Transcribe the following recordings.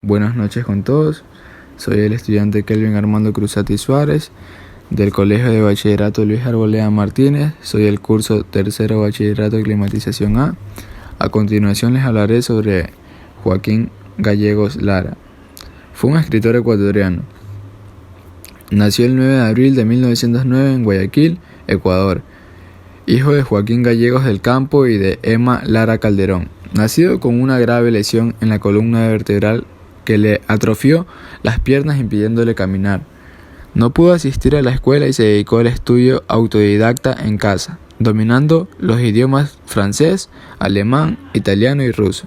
Buenas noches con todos, soy el estudiante Kelvin Armando Cruzati Suárez del Colegio de Bachillerato Luis Arboleda Martínez, soy el curso tercero Bachillerato de Climatización A. A continuación les hablaré sobre Joaquín Gallegos Lara. Fue un escritor ecuatoriano. Nació el 9 de abril de 1909 en Guayaquil, Ecuador, hijo de Joaquín Gallegos del Campo y de Emma Lara Calderón. Nacido con una grave lesión en la columna vertebral que le atrofió las piernas impidiéndole caminar. No pudo asistir a la escuela y se dedicó al estudio autodidacta en casa, dominando los idiomas francés, alemán, italiano y ruso.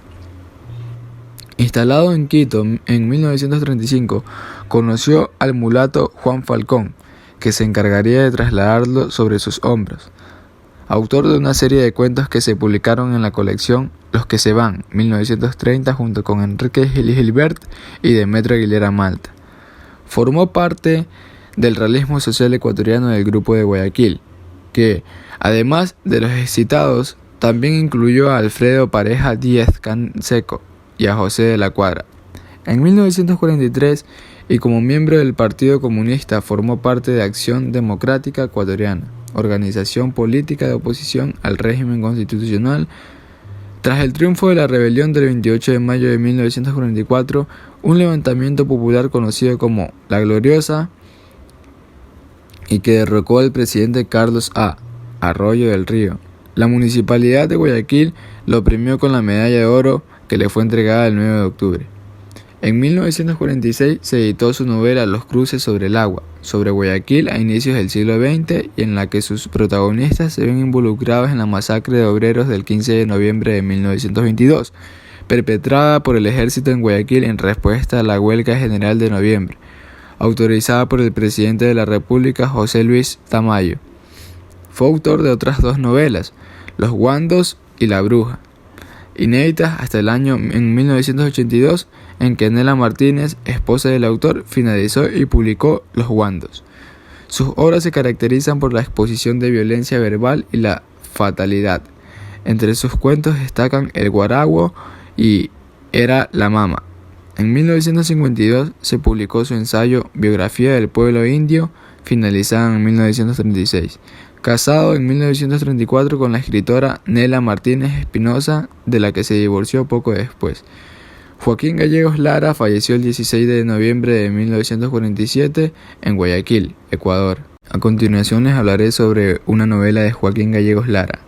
Instalado en Quito en 1935, conoció al mulato Juan Falcón, que se encargaría de trasladarlo sobre sus hombros. Autor de una serie de cuentos que se publicaron en la colección Los que se van, 1930, junto con Enrique Gil Gilbert y Demetrio Aguilera Malta. Formó parte del realismo social ecuatoriano del Grupo de Guayaquil, que, además de los citados, también incluyó a Alfredo Pareja Díez Canseco y a José de la Cuadra. En 1943, y como miembro del Partido Comunista, formó parte de Acción Democrática Ecuatoriana, organización política de oposición al régimen constitucional. Tras el triunfo de la rebelión del 28 de mayo de 1944, un levantamiento popular conocido como La Gloriosa, y que derrocó al presidente Carlos A. Arroyo del Río. La Municipalidad de Guayaquil lo premió con la medalla de oro que le fue entregada el 9 de octubre. En 1946 se editó su novela Los cruces sobre el agua, sobre Guayaquil a inicios del siglo XX, y en la que sus protagonistas se ven involucrados en la masacre de obreros del 15 de noviembre de 1922, perpetrada por el ejército en Guayaquil en respuesta a la huelga general de noviembre, autorizada por el presidente de la República, José Luis Tamayo. Fue autor de otras dos novelas, Los Guandos y La Bruja, inéditas hasta el año en 1982, en que Nela Martínez, esposa del autor, finalizó y publicó Los Guandos. Sus obras se caracterizan por la exposición de violencia verbal y la fatalidad. Entre sus cuentos destacan El Guaraguo y Era la Mama. En 1952 se publicó su ensayo Biografía del Pueblo Indio, finalizada en 1936. Casado en 1934 con la escritora Nela Martínez Espinosa, de la que se divorció poco después. Joaquín Gallegos Lara falleció el 16 de noviembre de 1947 en Guayaquil, Ecuador. A continuación les hablaré sobre una novela de Joaquín Gallegos Lara,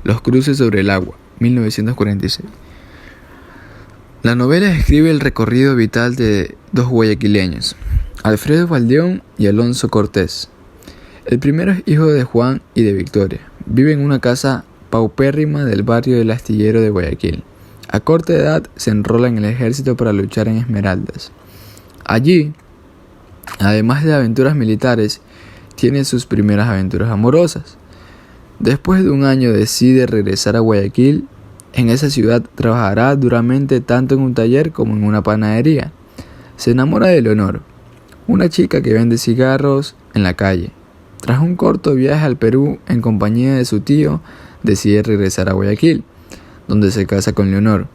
Los cruces sobre el agua, 1946. La novela describe el recorrido vital de dos guayaquileños, Alfredo Baldeón y Alonso Cortés. El primero es hijo de Juan y de Victoria. Vive en una casa paupérrima del barrio del Astillero de Guayaquil. A corta edad se enrola en el ejército para luchar en Esmeraldas. Allí, además de aventuras militares, tiene sus primeras aventuras amorosas. Después de un año decide regresar a Guayaquil. En esa ciudad trabajará duramente tanto en un taller como en una panadería. Se enamora de Leonor, una chica que vende cigarros en la calle. Tras un corto viaje al Perú en compañía de su tío, decide regresar a Guayaquil, donde se casa con Leonor.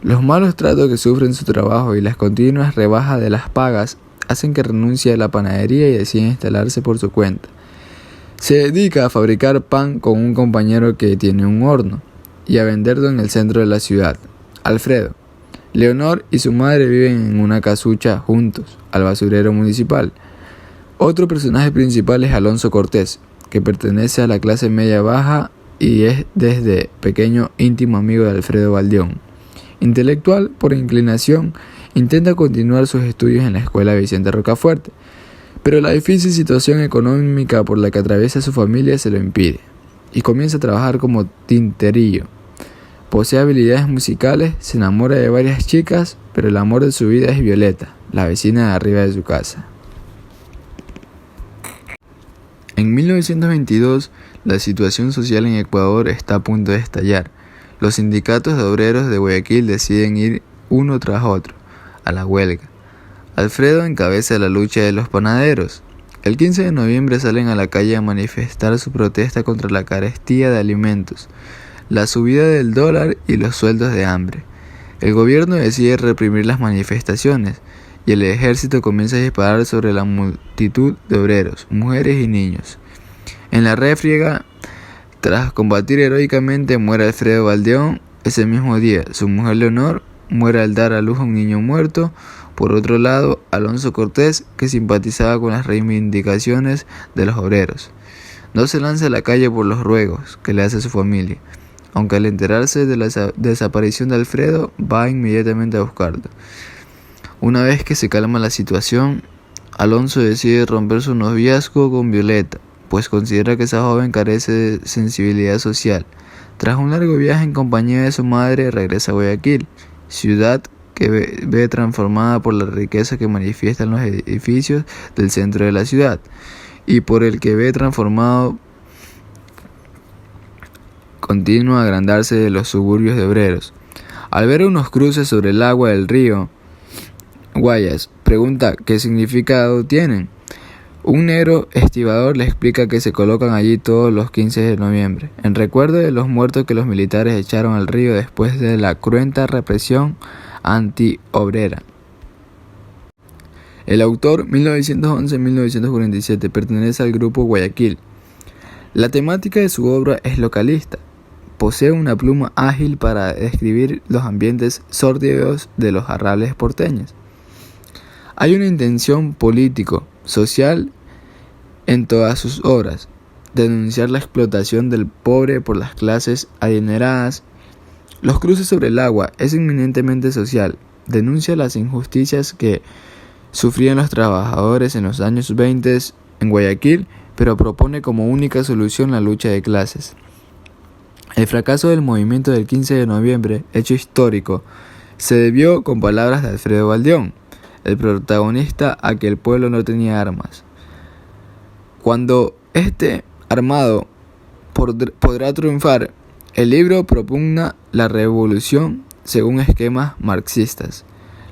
Los malos tratos que sufre en su trabajo y las continuas rebajas de las pagas hacen que renuncie a la panadería y decide instalarse por su cuenta. Se dedica a fabricar pan con un compañero que tiene un horno y a venderlo en el centro de la ciudad, Alfredo. Leonor y su madre viven en una casucha juntos al basurero municipal. Otro personaje principal es Alonso Cortés, que pertenece a la clase media baja y es desde pequeño íntimo amigo de Alfredo Baldeón. Intelectual por inclinación, intenta continuar sus estudios en la escuela Vicente Rocafuerte, pero la difícil situación económica por la que atraviesa su familia se lo impide, y comienza a trabajar como tinterillo. Posee habilidades musicales, se enamora de varias chicas, pero el amor de su vida es Violeta, la vecina de arriba de su casa. En 1922, la situación social en Ecuador está a punto de estallar. Los sindicatos de obreros de Guayaquil deciden ir uno tras otro a la huelga. Alfredo encabeza la lucha de los panaderos. El 15 de noviembre salen a la calle a manifestar su protesta contra la carestía de alimentos, la subida del dólar y los sueldos de hambre. El gobierno decide reprimir las manifestaciones y el ejército comienza a disparar sobre la multitud de obreros, mujeres y niños. En la refriega, tras combatir heroicamente, muere Alfredo Valdeón ese mismo día. Su mujer Leonor muere al dar a luz a un niño muerto. Por otro lado, Alonso Cortés, que simpatizaba con las reivindicaciones de los obreros, no se lanza a la calle por los ruegos que le hace su familia, aunque al enterarse de la desaparición de Alfredo, va inmediatamente a buscarlo. Una vez que se calma la situación, Alonso decide romper su noviazgo con Violeta, pues considera que esa joven carece de sensibilidad social. Tras un largo viaje en compañía de su madre, regresa a Guayaquil, ciudad que ve transformada por la riqueza que manifiestan los edificios del centro de la ciudad, y por el que ve transformado continúa a agrandarse de los suburbios de obreros. Al ver unos cruces sobre el agua del río Guayas, pregunta qué significado tienen. Un negro estibador le explica que se colocan allí todos los 15 de noviembre, en recuerdo de los muertos que los militares echaron al río después de la cruenta represión antiobrera. El autor, 1911-1947, pertenece al grupo Guayaquil. La temática de su obra es localista. Posee una pluma ágil para describir los ambientes sórdidos de los arrabales porteños. Hay una intención político-social en todas sus obras, denunciar la explotación del pobre por las clases adineradas. Los cruces sobre el agua es eminentemente social, denuncia las injusticias que sufrían los trabajadores en los años 20 en Guayaquil, pero propone como única solución la lucha de clases. El fracaso del movimiento del 15 de noviembre, hecho histórico, se debió, con palabras de Alfredo Valdeón, el protagonista, a que el pueblo no tenía armas. Cuando este armado podrá triunfar, el libro propugna la revolución según esquemas marxistas.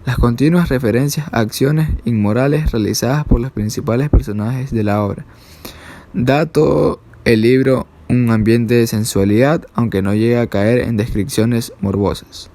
Las continuas referencias a acciones inmorales realizadas por los principales personajes de la obra da a todo el libro un ambiente de sensualidad, aunque no llega a caer en descripciones morbosas.